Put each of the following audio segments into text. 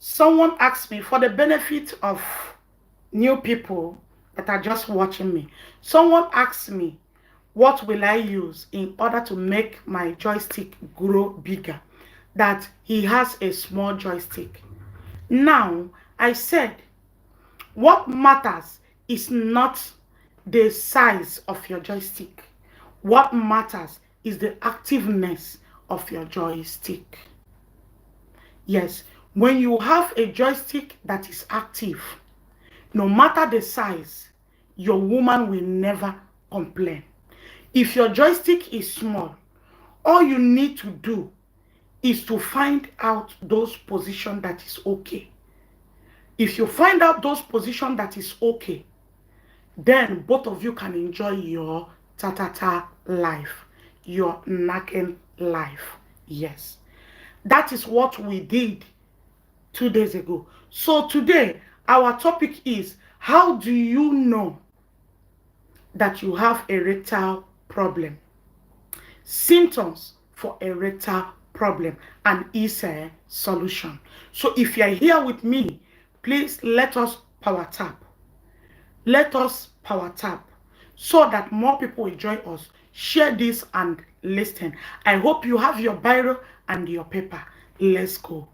Someone asked me, for the benefit of new people that are just watching me, someone asked me, what will I use in order to make my joystick grow bigger? That he has a small joystick. Now, I said, what matters is not the size of your joystick. What matters is the activeness of your joystick. Yes, when you have a joystick that is active, no matter the size, your woman will never complain. If your joystick is small, all you need to do is to find out those positions that is okay. If you find out those positions that is okay, then both of you can enjoy your ta-ta-ta life, your knacking life. Yes, that is what we did 2 days ago. So today, our topic is, how do you know that you have erectile problem? Symptoms for erectile problem and its a solution. So if you are here with me, please let us power tap. Let us power tap so that more people will join us. Share this and listen. I hope you have your Bible and your paper. Let's go.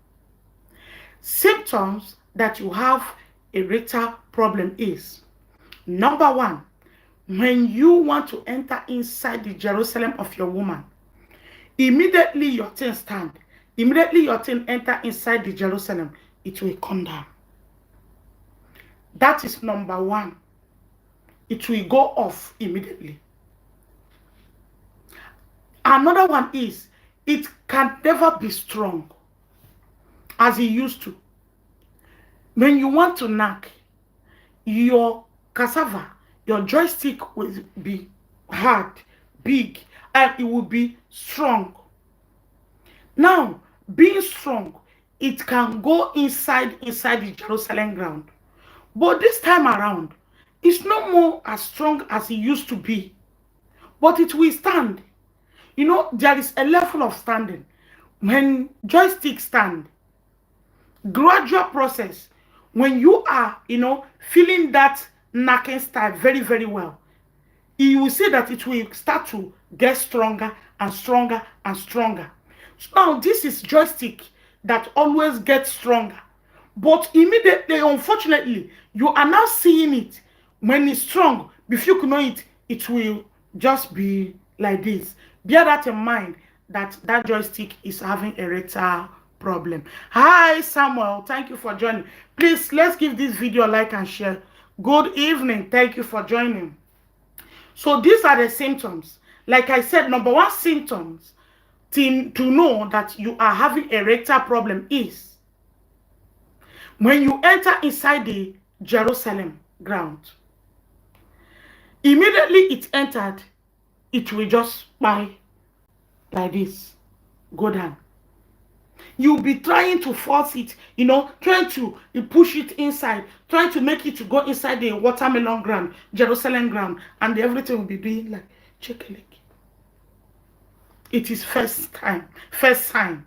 Symptoms that you have erectile problem is, number one, when you want to enter inside the Jerusalem of your woman, immediately your thing stand. Immediately your thing enter inside the Jerusalem, it will come down. That is number one. It will go off immediately. Another one is, it can never be strong as it used to. When you want to knack, your cassava, your joystick will be hard, big, and it will be strong. Now, being strong, it can go inside the Jerusalem ground. But this time around, it's no more as strong as it used to be. But it will stand. You know, there is a level of standing. When joystick stand, gradual process, when you are, feeling that knacking style very, very well, you will see that it will start to get stronger and stronger and stronger. So now this is joystick that always gets stronger. But immediately, unfortunately, you are now seeing it. When it's strong, before you know it, it will just be like this. Bear that in mind, that joystick is having erectile problem. Hi Samuel, thank you for joining. Please, let's give this video a like and share. Good evening, thank you for joining. So these are the symptoms. Like I said, number one symptoms to know that you are having erectile problem is when you enter inside the Jerusalem ground. Immediately it entered, it will just buy like this, go down. You'll be trying to force it, trying to push it inside, trying to make it to go inside the watermelon ground, Jerusalem ground, and everything will be doing like check a leg. It is first sign.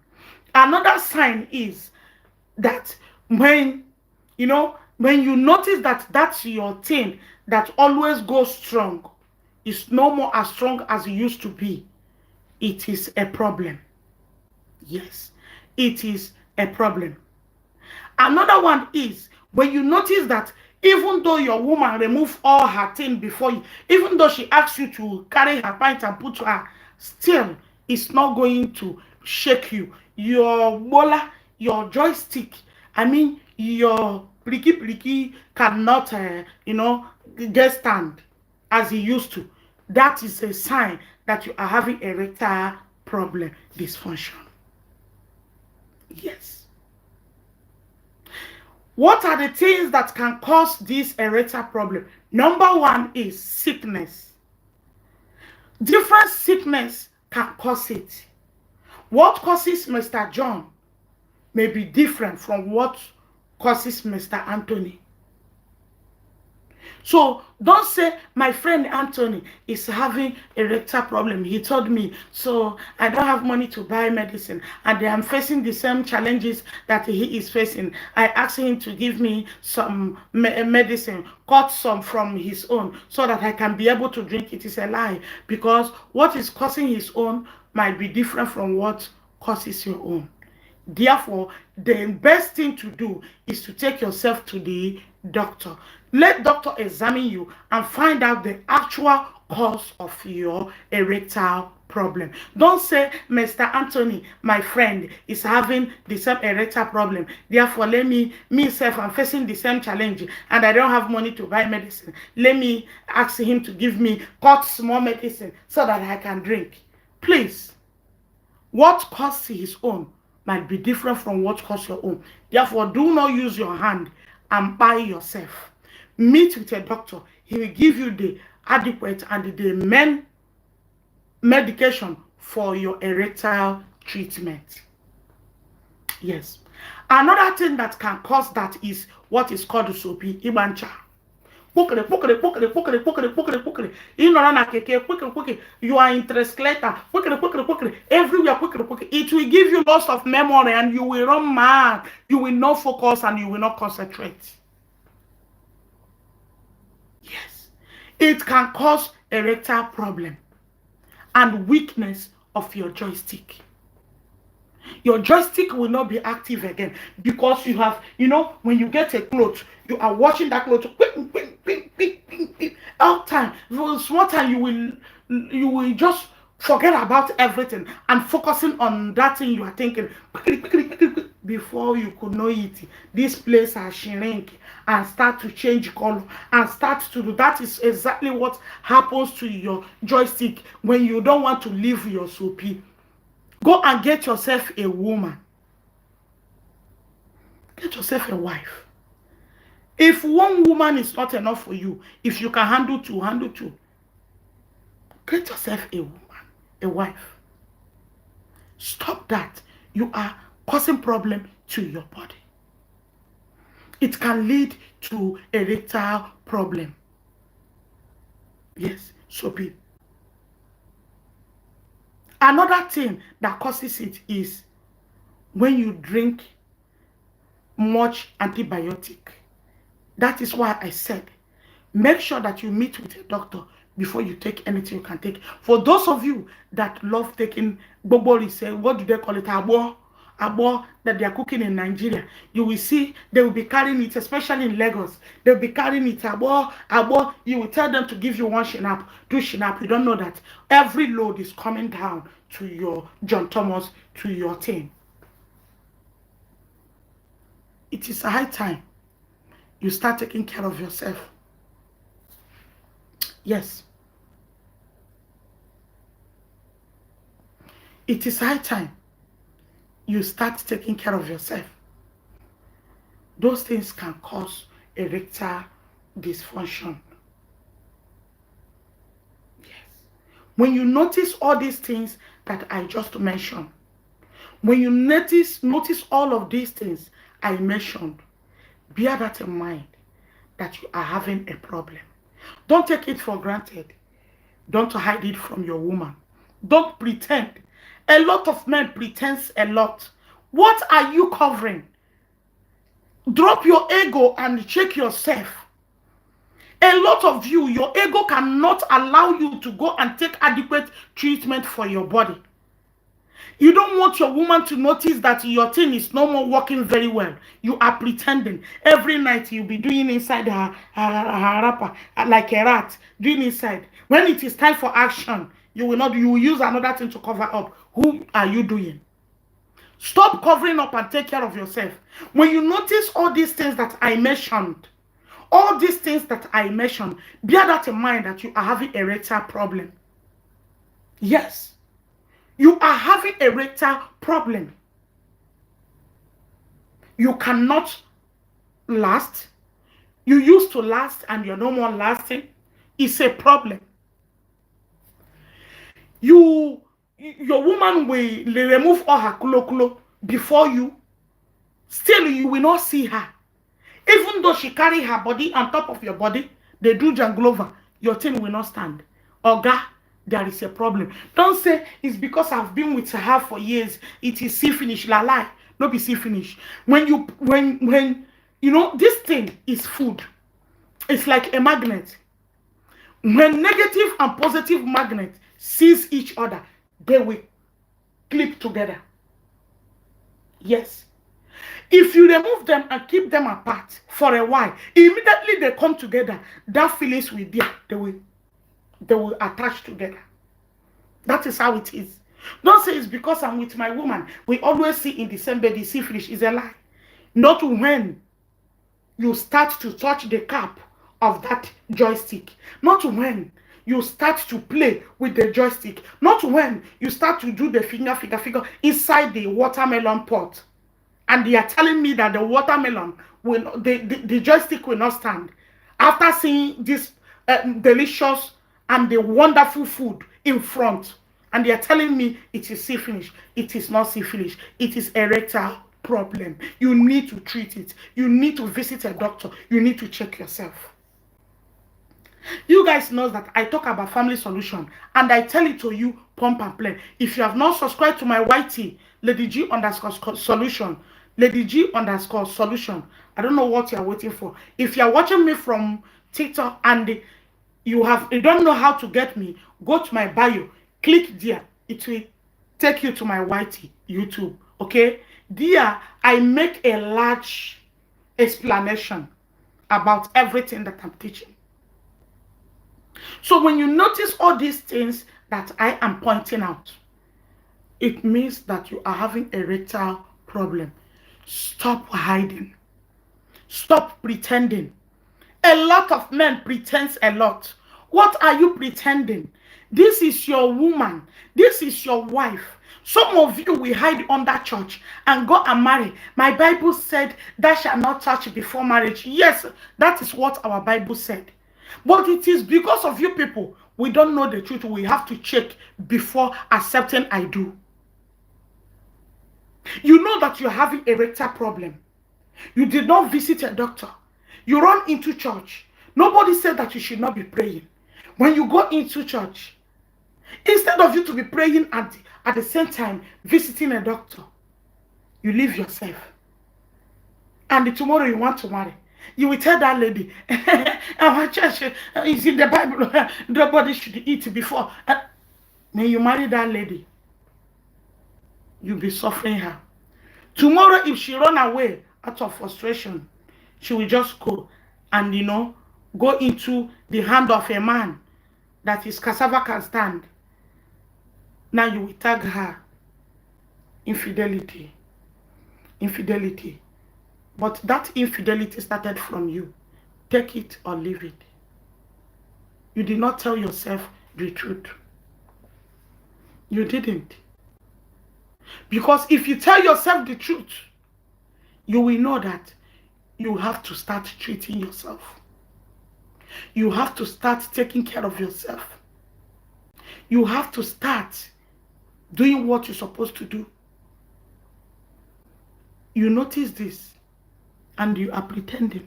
Another sign is that when you notice that that's your thing that always goes strong, it's no more as strong as it used to be, it is a problem. Yes, it is a problem. Another one is when you notice that even though your woman remove all her thing before you, even though she asks you to carry her pint and put to her, still it's not going to shake you. Your bola, your joystick, your plicky cannot, get stand as it used to. That is a sign that you are having erectile problem dysfunction. Yes. What are the things that can cause this erectile problem? Number one is sickness. Different sickness can cause it. What causes Mr. John may be different from what causes Mr. Anthony. So don't say my friend Anthony is having erectile problem. He told me, so I don't have money to buy medicine, and I am facing the same challenges that he is facing. I asked him to give me some medicine, cut some from his own, so that I can be able to drink. It is a lie, because what is causing his own might be different from what causes your own. Therefore, the best thing to do is to take yourself to the doctor. Let doctor examine you and find out the actual cause of your erectile problem. Don't say, Mr. Anthony, my friend, is having the same erectile problem. Therefore, let myself, I'm facing the same challenge and I don't have money to buy medicine. Let me ask him to give me cut small medicine so that I can drink. Please, what causes his own might be different from what causes your own. Therefore, do not use your hand and buy yourself. Meet with a doctor. He will give you the adequate and the main medication for your erectile treatment. Yes. Another thing that can cause that is what is called soapy ibancha. You are interest later. Everywhere. It will give you loss of memory and you will run mad. You will not focus and you will not concentrate. Yes. It can cause erectile problem and weakness of your joystick. Your joystick will not be active again because you have, when you get a clothes, you are watching that clothes all time. For small time, you will just forget about everything and focusing on that thing you are thinking. Before you could know it, this place has shrink and start to change color and start to do. That is exactly what happens to your joystick when you don't want to leave your soapy. Go and get yourself a woman. Get yourself a wife. If one woman is not enough for you, if you can handle two, handle two. Get yourself a woman, a wife. Stop that. You are causing problem to your body. It can lead to erectile problem. Yes, soapy. Another thing that causes it is when you drink much antibiotic. That is why I said, make sure that you meet with a doctor before you take anything you can take. For those of you that love taking bobo, say, what do they call it? Abo that they are cooking in Nigeria. You will see they will be carrying it, especially in Lagos. They'll be carrying it. Abo. You will tell them to give you one shinap, two shinap. You don't know that every load is coming down to your John Thomas, to your team. It is a high time you start taking care of yourself. Yes. It is high time you start taking care of yourself. Those things can cause erectile dysfunction. Yes. When you notice all these things that I just mentioned, when you notice all of these things I mentioned, bear that in mind that you are having a problem. Don't take it for granted. Don't hide it from your woman. Don't pretend. A lot of men pretend a lot. What are you covering? Drop your ego and check yourself. A lot of you, your ego cannot allow you to go and take adequate treatment for your body. You don't want your woman to notice that your thing is no more working very well. You are pretending. Every night you'll be doing inside her wrapper like a rat, doing inside. When it is time for action, you will use another thing to cover up. Who are you doing? Stop covering up and take care of yourself. When you notice all these things that I mentioned, bear that in mind that you are having erectile problem. Yes. You are having erectile problem. You cannot last. You used to last and you're no more lasting. It's a problem. Your woman will remove all her kulo before you. Still, you will not see her. Even though she carry her body on top of your body, they do janglova, your thing will not stand. Oga, there is a problem. Don't say it's because I've been with her for years. It is see finish. La lie. No be see finish. When you know, this thing is food. It's like a magnet. When negative and positive magnet sees each other, they will clip together. Yes. If you remove them and keep them apart for a while, immediately they come together. That feelings will be there. They will attach together. That is how it is. Don't say it's because I'm with my woman. We always see in the same bed, the syphilis is a lie. Not when you start to touch the cap of that joystick. Not when you start to play with the joystick. Not when you start to do the finger inside the watermelon pot. And they are telling me that the watermelon will, the joystick will not stand. After seeing this delicious and the wonderful food in front, and they are telling me it is syphilis. It is not syphilis. It is erectile problem. You need to treat it. You need to visit a doctor. You need to check yourself. You guys know that I talk about family solution and I tell it to you pump and play. If you have not subscribed to my YT, Lady G _ solution, Lady G _ solution, I don't know what you are waiting for. If you are watching me from TikTok and you don't know how to get me, go to my bio, click there. It will take you to my YT YouTube. Okay, there I make a large explanation about everything that I'm teaching. So when you notice all these things that I am pointing out, it means that you are having erectile problem. Stop hiding. Stop pretending. A lot of men pretend a lot. What are you pretending? This is your woman. This is your wife. Some of you will hide under church and go and marry. My Bible said that shall not touch before marriage. Yes, that is what our Bible said. But it is because of you people, we don't know the truth. We have to check before accepting I do. You know that you're having erectile problem. You did not visit a doctor. You run into church. Nobody said that you should not be praying. When you go into church, instead of you to be praying at the same time visiting a doctor, you leave yourself. And tomorrow you want to marry. You will tell that lady, our church is in the Bible, nobody should eat before. When you marry that lady, you'll be suffering her. Tomorrow, if she run away out of frustration, she will just go and, go into the hand of a man that his cassava can stand. Now you will tag her infidelity. Infidelity. But that infidelity started from you. Take it or leave it. You did not tell yourself the truth. You didn't. Because if you tell yourself the truth, you will know that you have to start treating yourself. You have to start taking care of yourself. You have to start doing what you're supposed to do. You notice this and you are pretending.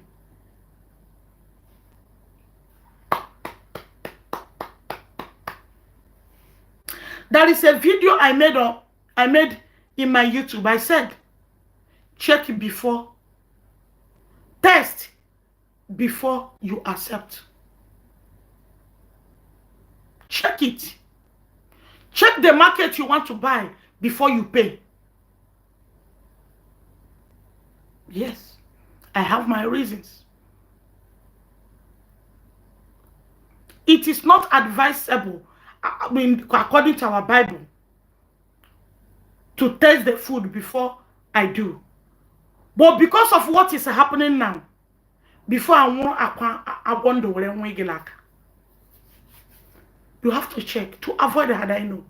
There is a video I made in my YouTube. I said, check before, test before you accept. Check it. Check the market you want to buy before you pay. Yes, I have my reasons. It is not advisable, according to our Bible, to taste the food before I do. But because of what is happening now, before I wonder where I'm going, you have to check to avoid that. I know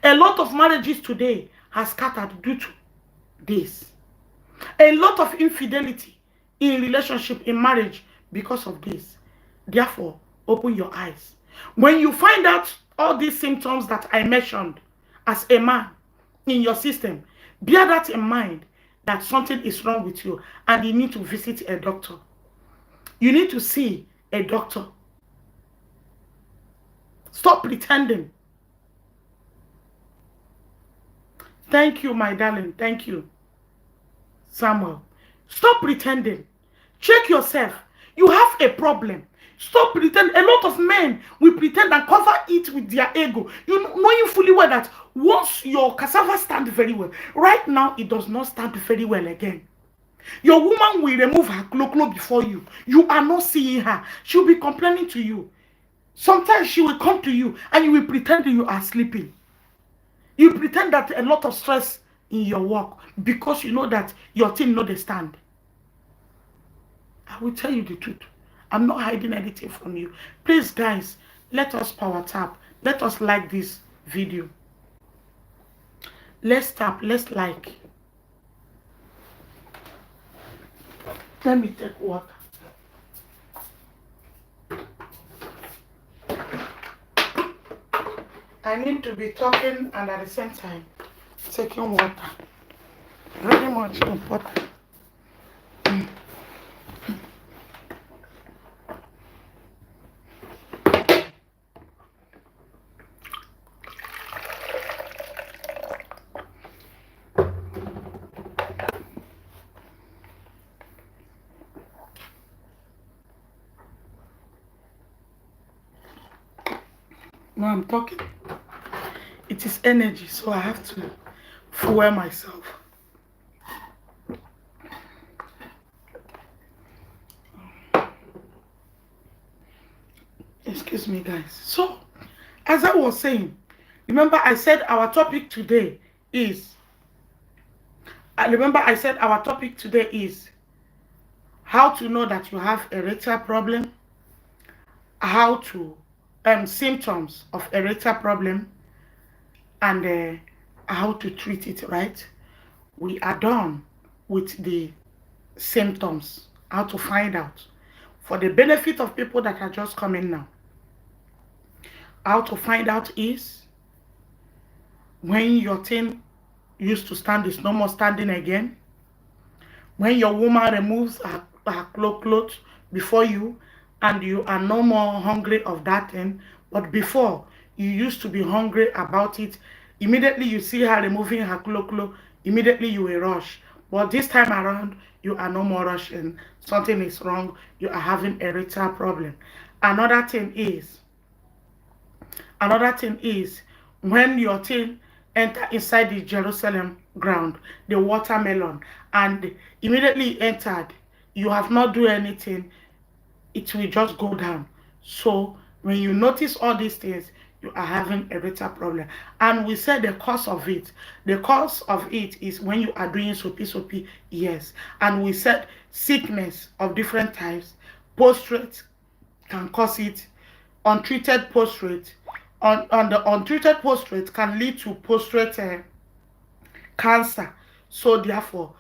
a lot of marriages today has scattered due to this. A lot of infidelity in relationship, in marriage, because of this. Therefore, open your eyes. When you find out all these symptoms that I mentioned as a man in your system, bear that in mind, that something is wrong with you and you need to visit a doctor. You need to see a doctor. Stop pretending. Thank you, my darling. Thank you, Samuel. Stop pretending. Check yourself. You have a problem. Stop pretending. A lot of men will pretend and cover it with their ego. You knowing fully well that once your cassava stands very well, right now it does not stand very well again. Your woman will remove her clo before you. You are not seeing her. She'll be complaining to you. Sometimes she will come to you and you will pretend you are sleeping. You pretend that a lot of stress in your work because you know that your team know they stand. I will tell you the truth. I'm not hiding anything from you. Please, guys, let us power tap. Let us like this video. Let's tap. Let's like. Let me take water. I need to be talking and at the same time taking water. Very much important. Now I'm talking. It is energy, so I have to fuel myself. Excuse me, guys. So, as I was saying, remember I said our topic today is how to know that you have erectile problem, how to symptoms of erectile problem, and how to treat it, right? We are done with the symptoms, how to find out. For the benefit of people that are just coming now, how to find out is when your thing used to stand is no more standing again, when your woman removes her clothes before you and you are no more hungry of that thing, but before you used to be hungry about it. Immediately you see her removing her clothes, immediately you will rush. But this time around, you are no more rushing. Something is wrong. You are having a erectile problem. Another thing is when your thing enter inside the Jerusalem ground, the watermelon, and immediately entered, you have not do anything, it will just go down. So when you notice all these things, you are having a erectile problem. And we said the cause of it. The cause of it is when you are doing soapy, yes. And we said sickness of different types. Prostate can cause it. Untreated prostate. On the untreated prostate can lead to prostate cancer. So therefore,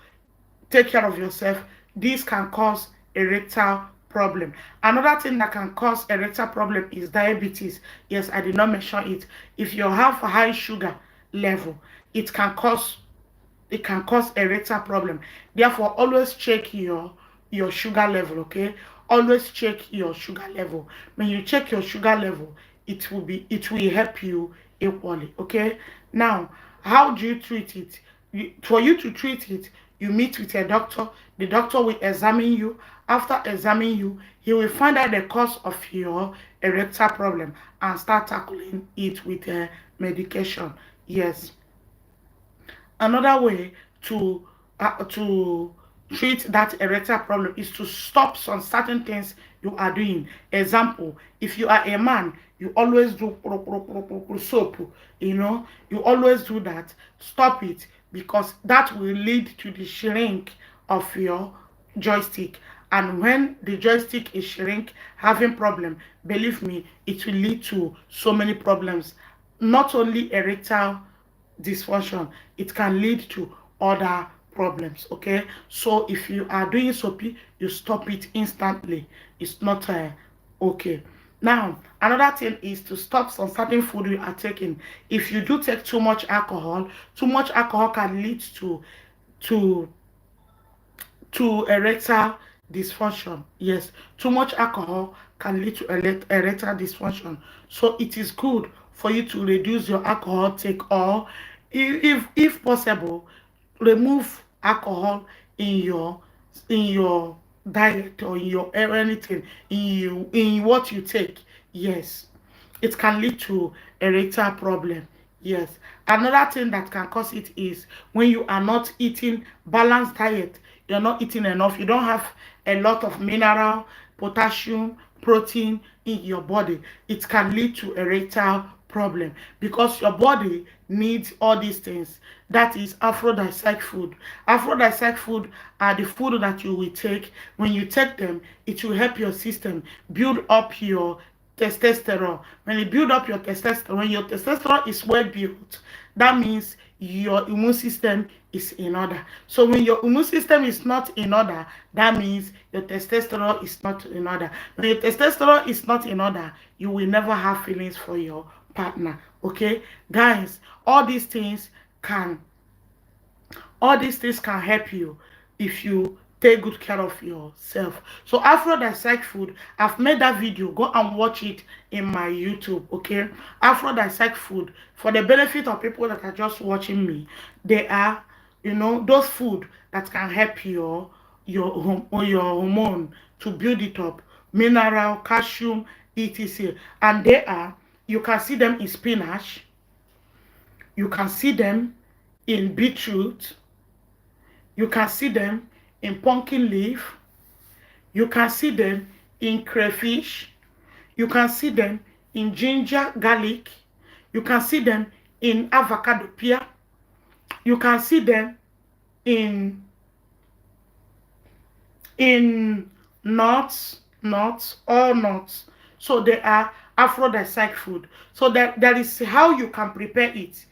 take care of yourself. This can cause erectile problem. Another thing that can cause erectile problem is diabetes. Yes, I did not mention it. If you have a high sugar level, it can cause erectile problem. Therefore, always check your sugar level, okay? Always check your sugar level. When you check your sugar level, it will help you equally, okay? Now, how do you treat it? For you to treat it, you meet with a doctor. The doctor will examine you. After examining you, he will find out the cause of your erectile problem and start tackling it with medication. Yes. Another way to treat that erectile problem is to stop some certain things you are doing. Example, if you are a man, you always do soap, you always do that. Stop it, because that will lead to the shrink of your joystick. And when the joystick is shrink, having problem, believe me, it will lead to so many problems. Not only erectile dysfunction, it can lead to other problems, okay? So if you are doing soapy, you stop it instantly. It's not okay. Now, another thing is to stop some certain food you are taking. If you do take too much alcohol can lead to erectile dysfunction. Yes, too much alcohol can lead to erectile dysfunction. So it is good for you to reduce your alcohol take, or if possible, remove alcohol in your in your diet, or in your anything, in what you take. Yes, it can lead to erectile problem. Yes, another thing that can cause it is when you are not eating balanced diet. You're not eating enough, you don't have a lot of mineral, potassium, protein in your body. It can lead to erectile problem because your body needs all these things. That is aphrodisiac food. Aphrodisiac food are the food that you will take. When you take them, it will help your system build up your testosterone. When you build up your testosterone, when your testosterone is well built, that means your immune system is in order. So when your immune system is not in order, that means your testosterone is not in order. When your testosterone is not in order, you will never have feelings for your partner. Okay, guys, can all these things can help you if you take good care of yourself. So aphrodisiac food, I've made that video, go and watch it in my YouTube. Okay, aphrodisiac food, for the benefit of people that are just watching me, they are, those food that can help your hormone to build it up, mineral, calcium, etc. And they are, you can see them in spinach, you can see them in beetroot, you can see them in pumpkin leaf. You can see them in crayfish. You can see them in ginger, garlic. You can see them in avocado pear. You can see them in in nuts, all nuts. So they are aphrodisiac food. So that is how you can prepare it.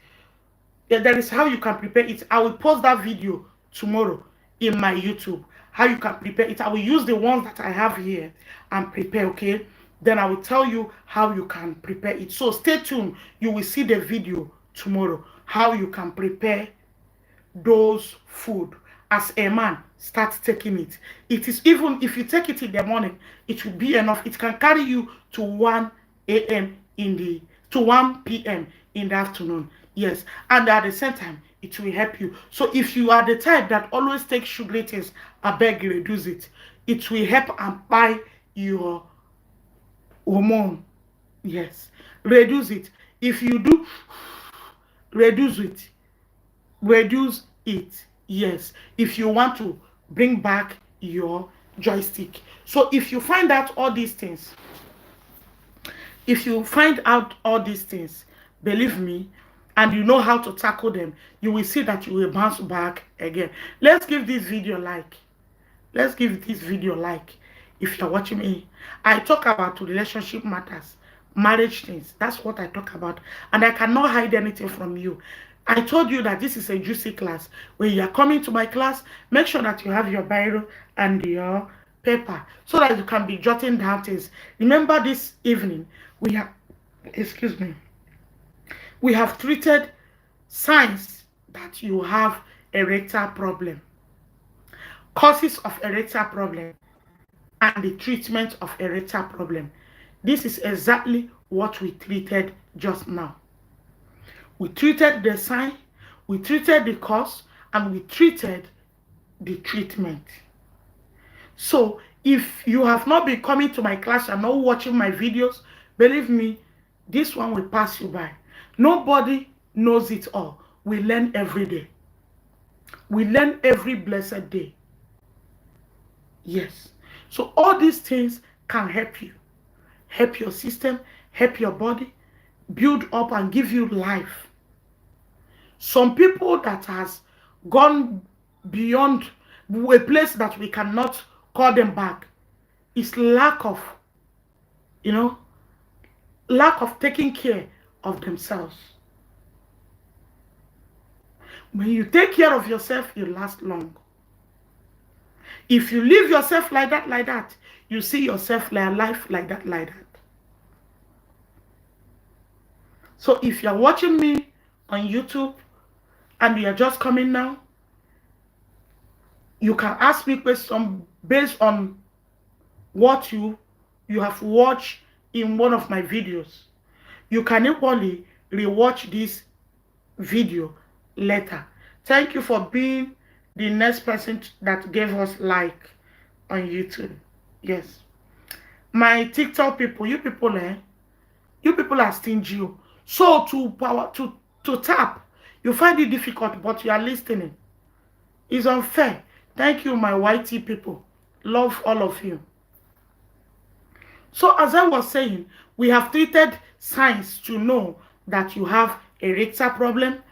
Yeah, that is how you can prepare it. I will post that video tomorrow in my YouTube. How you can prepare it. I will use the ones that I have here and prepare, okay? Then I will tell you how you can prepare it. So stay tuned. You will see the video tomorrow. How you can prepare those food. As a man, start taking it. It is, even if you take it in the morning, it will be enough. It can carry you to 1 a.m. in the to 1 p.m. in the afternoon. Yes, and at the same time, it will help you. So if you are the type that always takes sugary things, I beg you, reduce it. It will help amplify your hormone. Yes, reduce it. If you do, reduce it. Reduce it. Yes, if you want to bring back your joystick. So if you find out all these things, if you find out all these things, believe me, and you know how to tackle them, you will see that you will bounce back again. Let's give this video a like. Let's give this video a like. If you're watching me, I talk about relationship matters, marriage things. That's what I talk about, and I cannot hide anything from you. I told you that this is a juicy class. When you are coming to my class, make sure that you have your Bible and your paper so that you can be jotting down things. Remember, this evening we have, excuse me, we have treated signs that you have erectile problem, causes of erectile problem, and the treatment of erectile problem. This is exactly what we treated just now. We treated the sign, we treated the cause, and we treated the treatment. So if you have not been coming to my class and not watching my videos, believe me, this one will pass you by. Nobody knows it all. We learn every day. We learn every blessed day. Yes. So all these things can help you. Help your system, help your body, build up and give you life. Some people that has gone beyond a place that we cannot call them back is lack of, you know, lack of taking care of themselves. When you take care of yourself, you last long. If you leave yourself like that, you see yourself like life like that. So if you're watching me on YouTube and you are just coming now, You can ask me questions based on what you have watched in one of my videos. You can equally rewatch this video later. Thank you for being the next person that gave us like on YouTube. Yes. My TikTok people, you people, you people are stingy. So to tap, you find it difficult, but you are listening. It's unfair. Thank you, my YT people. Love all of you. So as I was saying, we have treated signs to know that you have erectile problem,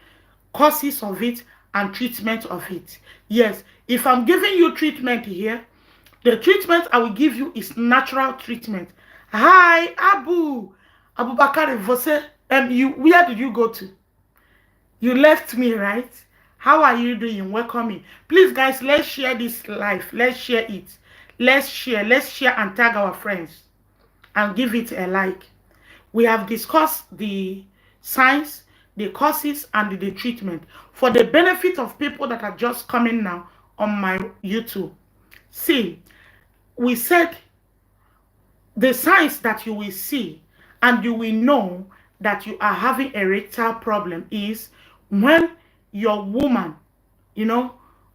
causes of it, and treatment of it. Yes, if I'm giving you treatment here, the treatment I will give you is natural treatment. Hi, Abu Bakari Vose. Where did you go to? You left me, right? How are you doing? Welcome me. Please, guys, let's share this live. Let's share it. Let's share and tag our friends and give it a like. We have discussed the signs, the causes, and the treatment for the benefit of people that are just coming now on my YouTube. See, we said the signs that you will see and you will know that you are having erectile problem is when your woman,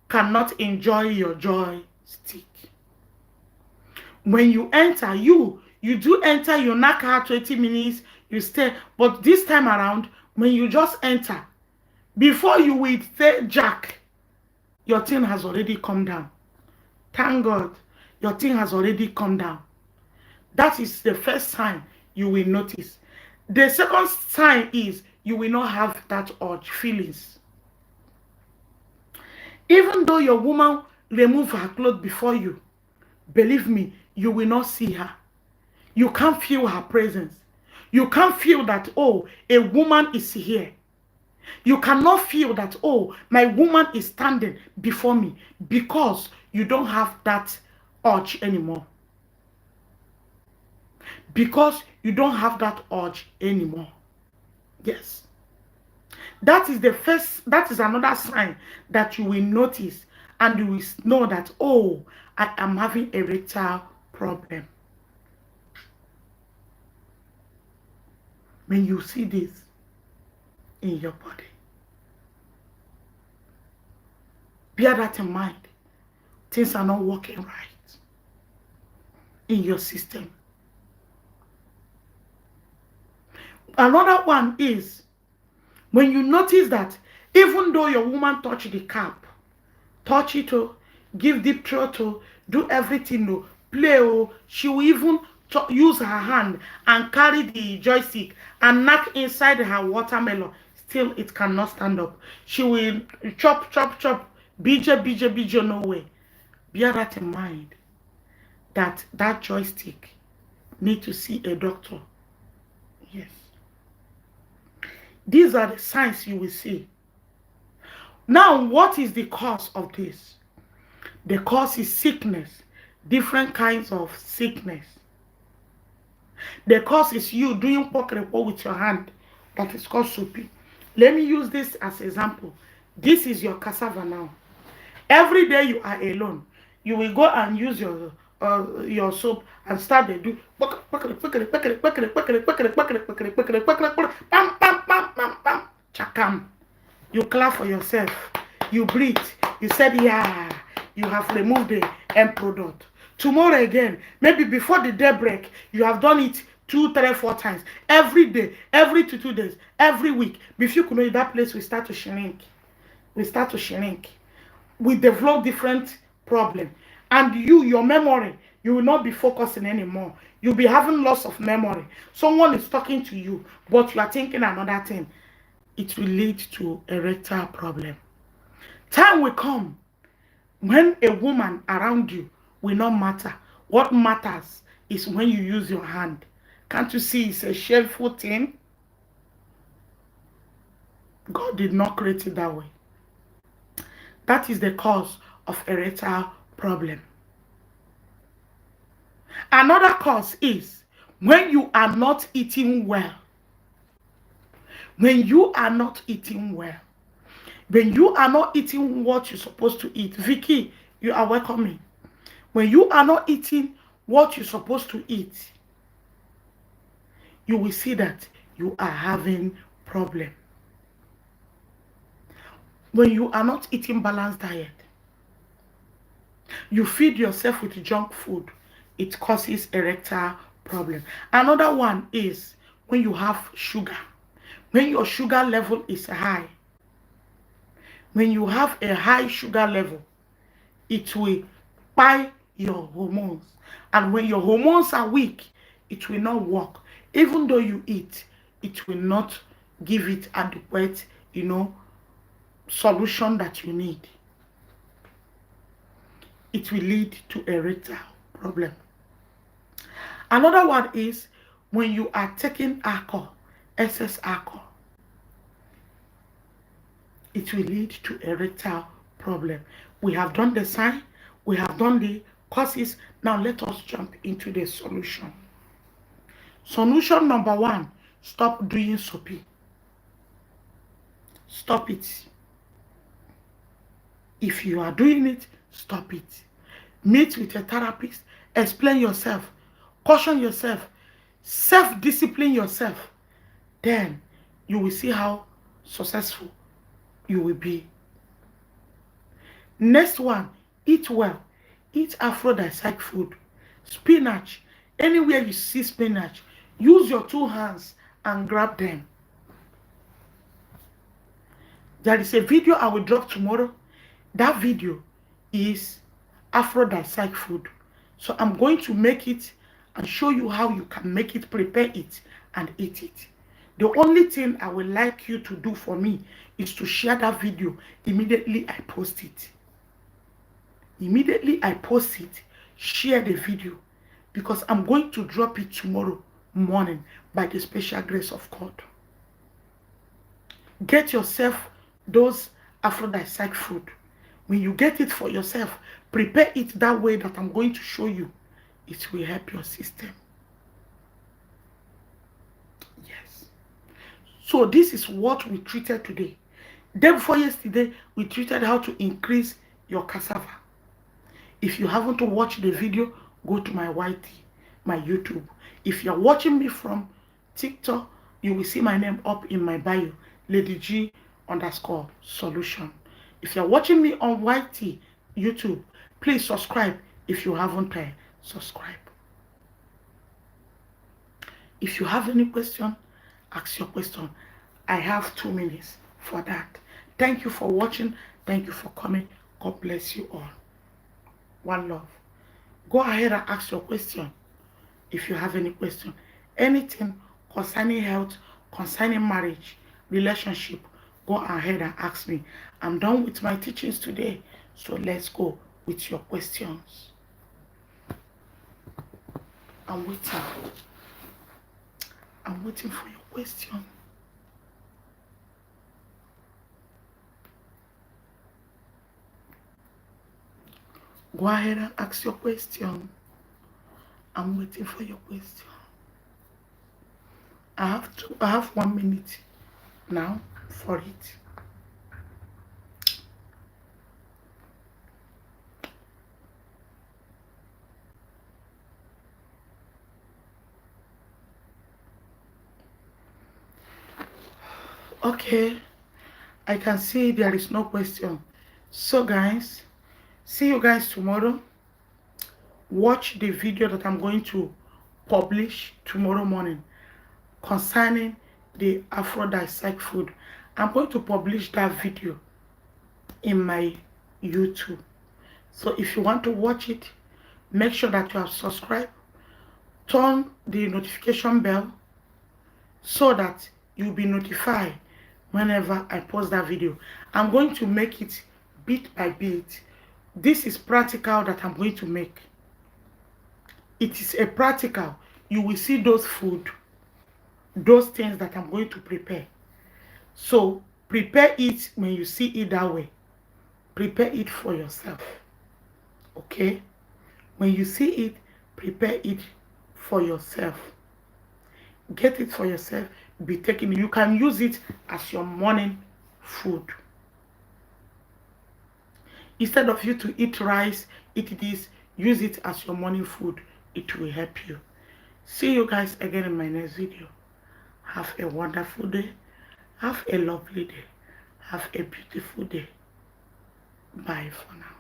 cannot enjoy your joystick. When you enter, you do enter, you knock out 20 minutes, you stay. But this time around, when you just enter, before you will say jack, your thing has already come down. Thank God, your thing has already come down. That is the first sign you will notice. The second sign is you will not have that urge feelings. Even though your woman remove her clothes before you, believe me, you will not see her. You can't feel her presence. You can't feel that, oh, a woman is here. You cannot feel that, oh, my woman is standing before me, because you don't have that urge anymore. Because you don't have that urge anymore. Yes. That is another sign that you will notice, and you will know that, oh, I am having erectile problem. When you see this in your body, bear that in mind. Things are not working right in your system. Another one is when you notice that even though your woman touch the cap, touch it, give deep throat, do everything, play, she will even use her hand and carry the joystick and knock inside her watermelon. Still, it cannot stand up. She will chop, BJ, no way. Bear that in mind, that joystick need to see a doctor. Yes. These are the signs you will see. Now, what is the cause of this? The cause is sickness, different kinds of sickness. The cause is you doing pokerepo with your hand. That is called soapy. Let me use this as example. This is your cassava now. Every day you are alone, you will go and use your soap and start to do chakam. You clap for yourself. You breathe. You said, yeah, you have removed the end product. Tomorrow again, maybe before the day break, you have done it 2, 3, 4 times. Every day, every 2 days, every week. Before you know, that place will start to shrink. We develop different problems. And your memory, you will not be focusing anymore. You'll be having loss of memory. Someone is talking to you, but you are thinking another thing. It will lead to erectile problem. Time will come when a woman around you will not matter. What matters is when you use your hand. Can't you see it's a shameful thing? God did not create it that way. That is the cause of erectile problem. Another cause is when you are not eating well. When you are not eating well. When you are not eating what you're supposed to eat. Vicky, You are welcoming. When you are not eating what you're supposed to eat, you will see that you are having problem. When you are not eating balanced diet, you feed yourself with junk food, it causes erectile problem. Another one is when you have sugar. When your sugar level is high, when you have a high sugar level, it will buy your hormones. And when your hormones are weak, it will not work. Even though you eat, it will not give it adequate, solution that you need. It will lead to erectile problem. Another one is when you are taking alcohol, excess alcohol, it will lead to erectile problem. We have done the sign, we have done the causes. Now let us jump into the solution. Solution number one, stop doing soapy. Stop it. If you are doing it, stop it. Meet with a therapist, explain yourself, caution yourself, self-discipline yourself. Then you will see how successful you will be. Next one, eat well. Eat aphrodisiac food. Spinach. Anywhere you see spinach, use your two hands and grab them. There is a video I will drop tomorrow. That video is aphrodisiac food. So I'm going to make it and show you how you can make it, prepare it, and eat it. The only thing I would like you to do for me is to share that video immediately I post it. Immediately I post it, share the video, because I'm going to drop it tomorrow morning by the special grace of God. Get yourself those aphrodisiac food. When you get it for yourself, prepare it that way that I'm going to show you. It will help your system. Yes. So this is what we treated today. Day before yesterday, we treated how to increase your cassava. If you haven't watched the video, go to my YT, my YouTube. If you're watching me from TikTok, you will see my name up in my bio, Lady G _solution. If you're watching me on YT, YouTube, please subscribe if you haven't subscribed. If you have any question, ask your question. I have 2 minutes for that. Thank you for watching. Thank you for coming. God bless you all. One love. Go ahead and ask your question if you have any question. Anything concerning health, concerning marriage, relationship, go ahead and ask me. I'm done with my teachings today, so let's go with your questions. I'm waiting. I'm waiting for your question. Go ahead and ask your question. I'm waiting for your question. I have 1 minute now for it. Okay, I can see there is no question. So guys, see you guys tomorrow. Watch the video that I'm going to publish tomorrow morning concerning the aphrodisiac food. I'm going to publish that video in my YouTube. So if you want to watch it, make sure that you have subscribed. Turn the notification bell so that you'll be notified whenever I post that video. I'm going to make it bit by bit. This is practical that I'm going to make. It is a practical. You will see those food, those things that I'm going to prepare. So prepare it when you see it that way. Prepare it for yourself. Okay? When you see it, prepare it for yourself. Get it for yourself. Be taking it. You can use it as your morning food. Instead of you to eat rice, eat this, use it as your morning food. It will help you. See you guys again in my next video. Have a wonderful day. Have a lovely day. Have a beautiful day. Bye for now.